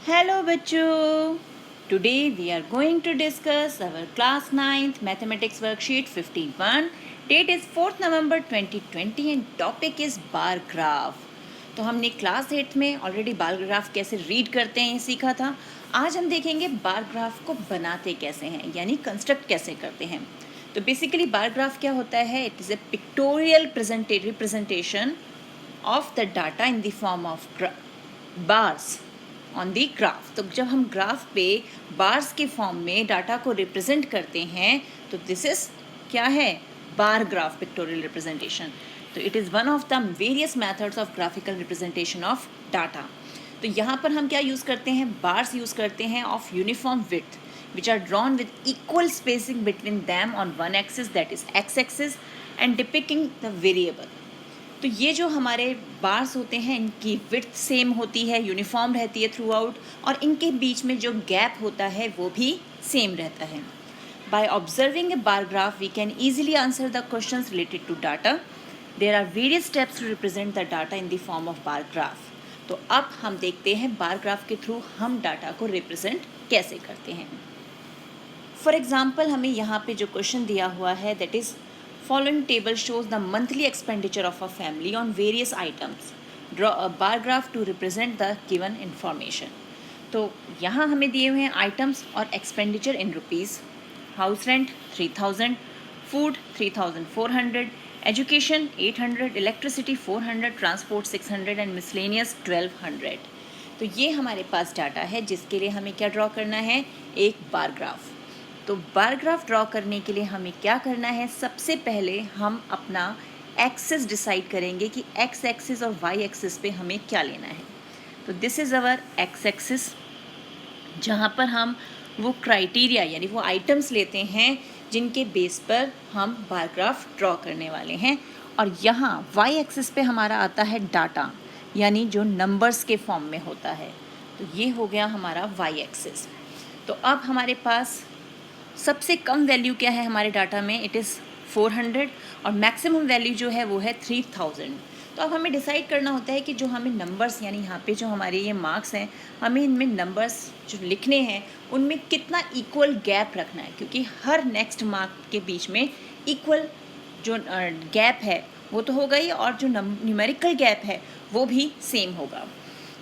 Hello बच्चों, today we are going to discuss our class 9th mathematics worksheet 51. Date is 4th November 2020 and topic is bar graph. तो हमने class 8 में already bar graph कैसे read करते हैं सीखा था. आज हम देखेंगे बार ग्राफ को बनाते कैसे हैं, यानी कंस्ट्रक्ट कैसे करते हैं. तो बेसिकली बार ग्राफ क्या होता है? It is a pictorial representation of the data in the form of bars on the graph. तो जब हम ग्राफ पे बार्स के फॉर्म में डाटा को रिप्रेजेंट करते हैं तो दिस इज क्या है? Bar graph pictorial representation. तो it is one of the various methods of graphical representation of data. तो यहाँ पर हम क्या यूज़ करते हैं? बार्स यूज़ करते हैं of uniform width which are drawn with equal spacing between them on one axis, that is x-axis, and depicting the variable. तो ये जो हमारे बार्स होते हैं इनकी विड्थ सेम होती है, यूनिफॉर्म रहती है थ्रू आउट, और इनके बीच में जो गैप होता है वो भी सेम रहता है. By observing a bar graph we can easily answer the questions related to data. There are various steps to represent the data in the form of bar graph. तो अब हम देखते हैं बार ग्राफ के through हम data को represent कैसे करते हैं. फॉर एग्जाम्पल हमें यहाँ पे जो क्वेश्चन दिया हुआ है that is following table shows the monthly expenditure of a family on various items. Draw a bar graph to represent the given information. तो यहाँ हमें दिए हुए हैं आइटम्स और expenditure in rupees. House rent 3000, food 3400, education 800, electricity 400, transport 600 and miscellaneous 1200. तो ये हमारे पास डाटा है जिसके लिए हमें क्या ड्रॉ करना है? एक बार ग्राफ. तो बार ग्राफ ड्रॉ करने के लिए हमें क्या करना है? सबसे पहले हम अपना एक्सिस डिसाइड करेंगे कि एक्स एक्सिस और वाई एक्सिस पे हमें क्या लेना है. तो this is our x axis, जहाँ पर हम वो क्राइटेरिया यानी वो आइटम्स लेते हैं जिनके बेस पर हम बार ग्राफ ड्रॉ करने वाले हैं. और यहाँ वाई एक्सिस पे हमारा आता है डाटा, यानी जो नंबर्स के फॉर्म में होता है. तो ये हो गया हमारा वाई एक्सिस. तो अब हमारे पास सबसे कम वैल्यू क्या है हमारे डाटा में? इट इज़ 400 और मैक्सिमम वैल्यू जो है वो है 3000. तो अब हमें डिसाइड करना होता है कि जो हमें नंबर्स यानी यहाँ पे जो हमारे ये मार्क्स हैं हमें इनमें नंबर्स जो लिखने हैं उनमें कितना इक्वल गैप रखना है, क्योंकि हर नेक्स्ट मार्क के बीच में इक्वल जो गैप है वो तो होगा ही, और जो न्यूमेरिकल गैप है वो भी सेम होगा.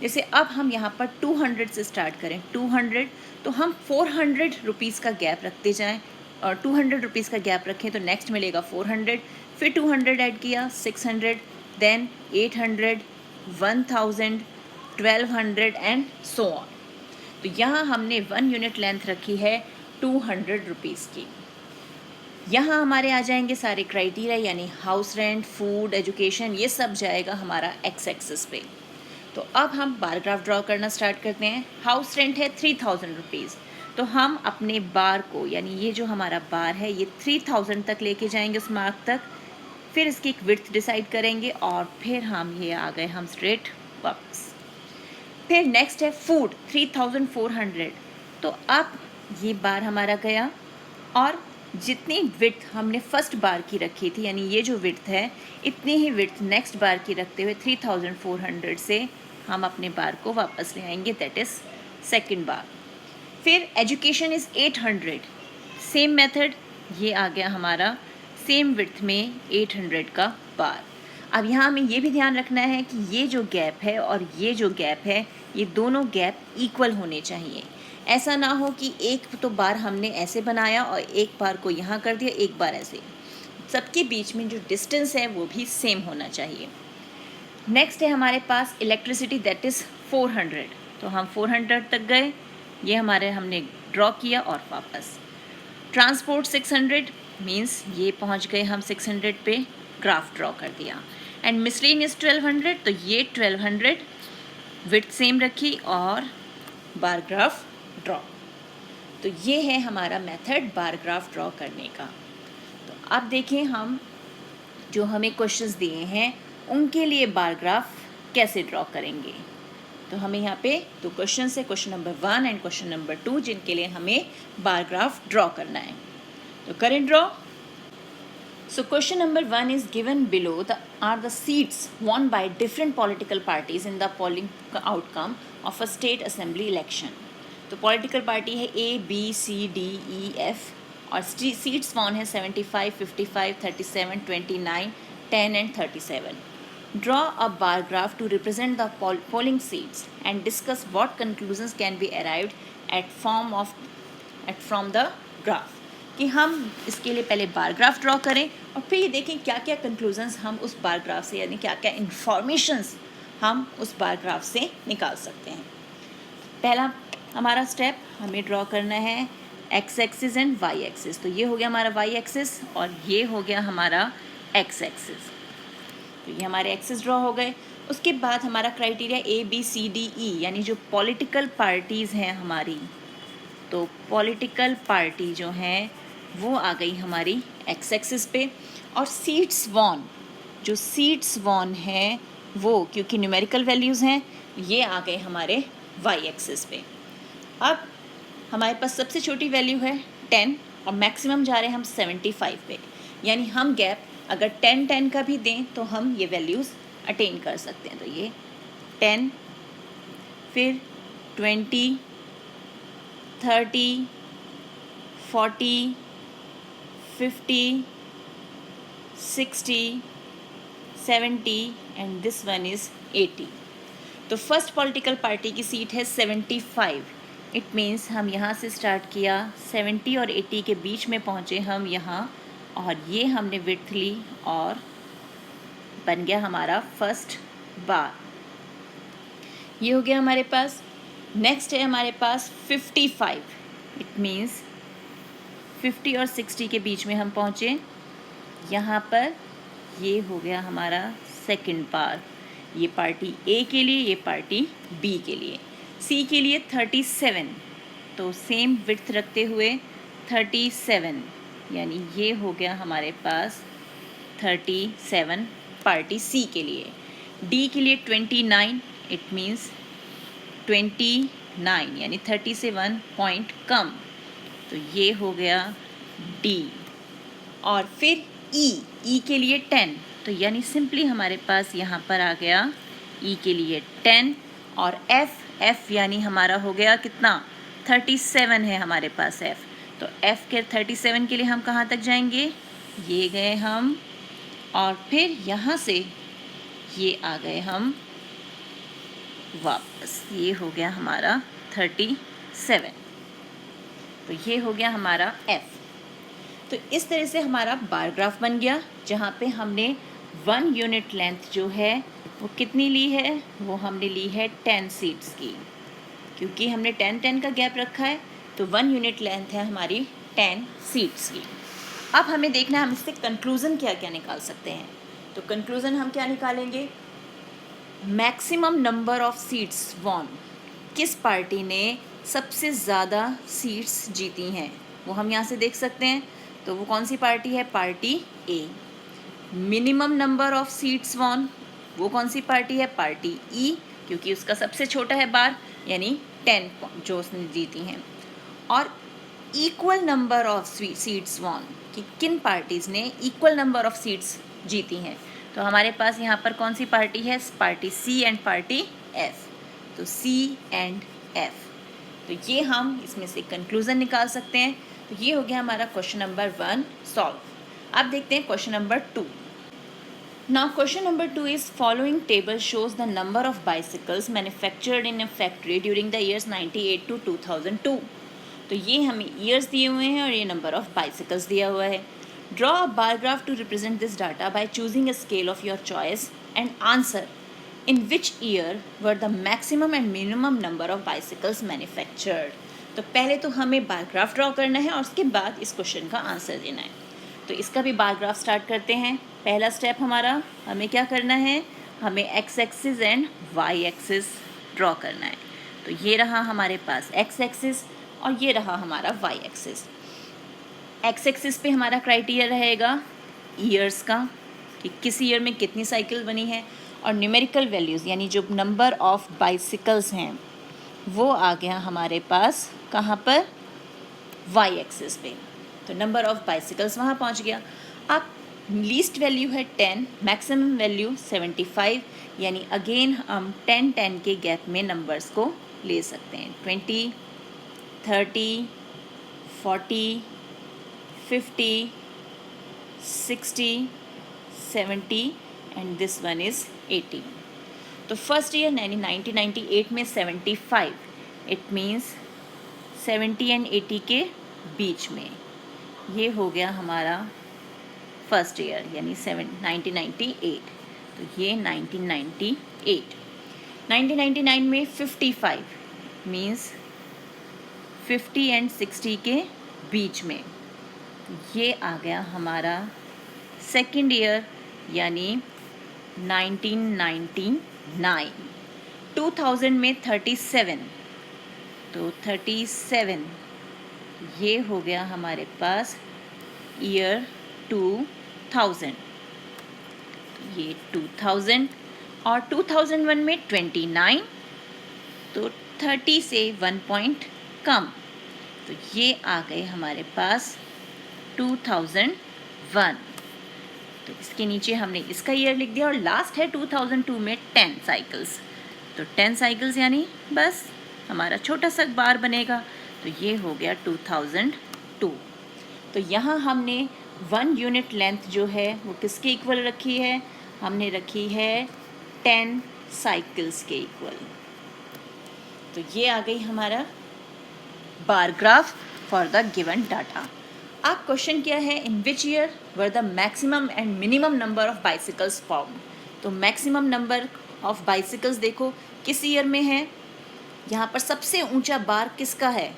जैसे अब हम यहाँ पर 200 से स्टार्ट करें, 200, तो हम 400 रुपीज़ का गैप रखते जाएं, और 200 रुपीज़ का गैप रखें तो नेक्स्ट मिलेगा 400, फिर 200 ऐड किया 600, देन 800, 1000, 1200 एंड सो ऑन. तो यहाँ हमने 1 यूनिट लेंथ रखी है 200 रुपीज़ की. यहाँ हमारे आ जाएंगे सारे क्राइटेरिया, यानी हाउस रेंट, फूड, एजुकेशन, ये सब जाएगा हमारा एक्स एक्सिस पे. तो अब हम बार ग्राफ ड्रॉ करना स्टार्ट करते हैं. हाउस रेंट है 3000 रुपीज़, तो हम अपने बार को यानी ये जो हमारा बार है ये 3000 तक लेके जाएंगे उस मार्क तक. फिर इसकी एक विड्थ डिसाइड करेंगे और फिर हम ये आ गए हम स्ट्रेट वापस. फिर नेक्स्ट है फूड 3400, तो अब ये बार हमारा गया, और जितनी विड्थ हमने फर्स्ट बार की रखी थी यानी ये जो विड्थ है इतनी ही विड्थ नेक्स्ट बार की रखते हुए 3400 से हम अपने बार को वापस ले आएंगे, दैट इज़ सेकंड बार. फिर एजुकेशन इज़ 800, सेम मेथड, ये आ गया हमारा सेम विड्थ में 800 का बार. अब यहाँ हमें ये भी ध्यान रखना है कि ये जो गैप है और ये जो गैप है ये दोनों गैप इक्वल होने चाहिए. ऐसा ना हो कि एक तो बार हमने ऐसे बनाया और एक बार को यहाँ कर दिया, एक बार ऐसे. सबके बीच में जो डिस्टेंस है वो भी सेम होना चाहिए. नेक्स्ट है हमारे पास इलेक्ट्रिसिटी, दैट इज़ 400, तो हम 400 तक गए, ये हमारे हमने ड्रॉ किया और वापस. ट्रांसपोर्ट 600 मीन्स ये पहुँच गए हम 600 पे, ग्राफ ड्रॉ कर दिया. एंड मिसलेनियस 1200, तो ये 1200 विड्थ सेम रखी और बार ग्राफ ड्रॉ. तो ये है हमारा मेथड बार ग्राफ ड्रॉ करने का. तो अब देखें हम जो हमें क्वेश्चंस दिए हैं उनके लिए बार ग्राफ कैसे ड्रॉ करेंगे. तो हमें यहाँ पे दो क्वेश्चन है, question number 1 and question number 2, जिनके लिए हमें बार ग्राफ ड्रॉ करना है. तो करें draw. So question number 1 is given below are the seats won by different political parties in the polling outcome of a state assembly election. तो political party है A, B, C, D, E, F और seats won है 75, 55, 37, 29, 10 and 37. Draw a bar graph to represent the polling seats and discuss what conclusions can be arrived from the graph. कि हम इसके लिए पहले bar graph draw करें और फिर ये देखें क्या क्या कंक्लूजन्स हम उस बार ग्राफ से यानी क्या क्या इंफॉर्मेशंस हम उस बार ग्राफ से निकाल सकते हैं. पहला हमारा स्टेप हमें ड्रॉ करना है X axis and Y axis. तो ये हो गया हमारा वाई एक्सिस और ये हो गया हमारा एक्स एक्सिस. तो ये हमारे एक्सिस ड्रॉ हो गए. उसके बाद हमारा criteria A B C D E यानी जो पॉलिटिकल पार्टीज़ हैं हमारी, तो पॉलिटिकल पार्टी जो हैं वो आ गई हमारी एक्स एक्सिस पे. और सीट्स वॉन, जो सीट्स वॉन हैं वो क्योंकि न्यूमेरिकल वैल्यूज़ हैं ये आ गए हमारे वाई एक्सिस पे. अब हमारे पास सबसे छोटी वैल्यू है 10 और मैक्सिमम जा रहे हैं हम 75 पे. यानी हम गैप अगर 10-10 का भी दें तो हम ये वैल्यूज़ अटेन कर सकते हैं. तो ये 10 फिर 20, 30, 40, 50, 60, 70 एंड दिस वन इज़ 80. तो फर्स्ट पॉलिटिकल पार्टी की सीट है 75. इट मीन्स हम यहाँ से स्टार्ट किया 70 और 80 के बीच में पहुँचे हम यहाँ और ये हमने विड्थ ली और बन गया हमारा फर्स्ट बार. ये हो गया हमारे पास. नेक्स्ट है हमारे पास 55. इट मीन्स 50 और 60 के बीच में हम पहुँचे यहाँ पर. ये हो गया हमारा सेकंड बार. ये पार्टी ए के लिए, ये पार्टी बी के लिए. सी के लिए 37. तो सेम विड्थ रखते हुए 37 यानी ये हो गया हमारे पास 37 पार्टी सी के लिए. डी के लिए 29. इट मीन्स 29 यानी 30 से 1 पॉइंट कम. तो ये हो गया डी. और फिर ई के लिए 10. तो यानी सिंपली हमारे पास यहाँ पर आ गया ई के लिए 10. और एफ यानी हमारा हो गया कितना 37 है हमारे पास एफ. तो एफ के 37 के लिए हम कहाँ तक जाएंगे, ये गए हम और फिर यहाँ से ये आ गए हम वापस. ये हो गया हमारा 37. तो ये हो गया हमारा एफ. तो इस तरह से हमारा बार ग्राफ बन गया जहाँ पे हमने 1 यूनिट लेंथ जो है वो कितनी ली है, वो हमने ली है 10 सीट्स की. क्योंकि हमने 10-10 का गैप रखा है तो 1 यूनिट लेंथ है हमारी 10 सीट्स की. अब हमें देखना है हम इससे कंक्लूज़न क्या क्या निकाल सकते हैं. तो कंक्लूज़न हम क्या निकालेंगे, maximum number of seats won, किस पार्टी ने सबसे ज़्यादा सीट्स जीती हैं वो हम यहाँ से देख सकते हैं. तो वो कौन सी पार्टी है, party A. Minimum number of seats won, वो कौन सी पार्टी है, पार्टी ई, क्योंकि उसका सबसे छोटा है बार यानी 10 जो उसने जीती हैं. और equal number of seats won, कि किन पार्टीज़ ने इक्वल नंबर ऑफ सीट्स जीती हैं. तो हमारे पास यहाँ पर कौन सी पार्टी है, party C and party F. तो सी एंड एफ. तो ये हम इसमें से कंक्लूज़न निकाल सकते हैं. तो ये हो गया हमारा क्वेश्चन नंबर 1 सॉल्व. अब देखते हैं question number 2. Now question number 2 is following table shows the number of bicycles manufactured in a factory during the years 98 to 2002. तो ये हमें years दिए हुए हैं और ये number of bicycles दिया हुआ है. Draw a bar graph to represent this data by choosing a scale of your choice and answer in which year were the maximum and minimum number of bicycles manufactured. तो पहले तो हमें bar graph draw करना है और उसके बाद इस क्वेश्चन का आंसर देना है. तो इसका भी बार ग्राफ स्टार्ट करते हैं. पहला स्टेप हमारा हमें क्या करना है, हमें X axis and Y axis draw करना है. तो ये रहा हमारे पास एक्स एक्सिस और ये रहा हमारा वाई एक्सिस. एक्स एक्सिस पे हमारा क्राइटेरिया रहेगा ईयर्स का, कि किस ईयर में कितनी साइकिल बनी है. और न्यूमेरिकल वैल्यूज़ यानी जो नंबर ऑफ़ बाइसिकल्स हैं वो आ गया हमारे पास कहाँ पर, वाई एक्सिस पे. तो नंबर ऑफ़ बाइसिकल्स वहाँ पहुँच गया. अब लीस्ट वैल्यू है 10, मैक्सिमम वैल्यू 75, यानी अगेन हम 10 के गैप में नंबर्स को ले सकते हैं। 20, 30, 40, 50, 60, 70 एंड दिस वन इज़ 80। तो फर्स्ट ईयर 1998 में 75, इट मीन्स 70 एंड 80 के बीच में, ये हो गया हमारा फर्स्ट ईयर यानी 1998। तो ये 1998। 1999 में 55 मीन्स 50 एंड 60 के बीच में, ये आ गया हमारा सेकेंड ईयर यानी 1999। 2000 में 37, तो 37 ये हो गया हमारे पास ईयर 2000, ये 2000। और 2001 में 29, तो 30 से 1 पॉइंट कम, तो ये आ गए हमारे पास 2001। तो इसके नीचे हमने इसका ईयर लिख दिया। और लास्ट है 2002 में 10 साइकिल्स, तो 10 साइकिल्स यानी बस हमारा छोटा सा बार बनेगा, तो ये हो गया 2002। तो यहाँ हमने 1 यूनिट लेंथ जो है वो किसके इक्वल रखी है, हमने रखी है 10 साइकिल्स के इक्वल। तो ये आ गई हमारा bar graph for the given data. अब क्वेश्चन क्या है, in which year were the maximum and minimum number of bicycles form. तो मैक्सिमम नंबर ऑफ बाइसिकल्स देखो किस ईयर में है, यहाँ पर सबसे ऊंचा बार किसका है,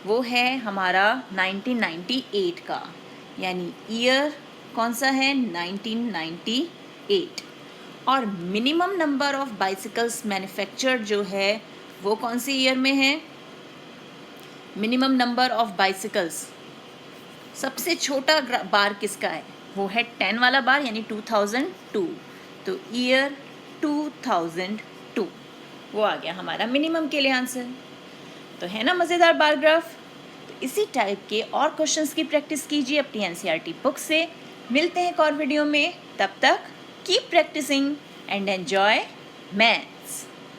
वो है हमारा 1998 का, यानी ईयर कौन सा है 1998। और minimum number of bicycles manufactured जो है वो कौन सी ईयर में है, मिनिमम नंबर ऑफ बाइसिकल्स सबसे छोटा बार किसका है, वो है 10 वाला बार यानी 2002, तो ईयर 2002 वो आ गया हमारा मिनिमम के लिए आंसर। तो है ना मज़ेदार बार ग्राफ। तो इसी टाइप के और क्वेश्चंस की प्रैक्टिस कीजिए अपनी एनसीईआरटी बुक से। मिलते हैं एक और वीडियो में, तब तक keep practicing and enjoy math.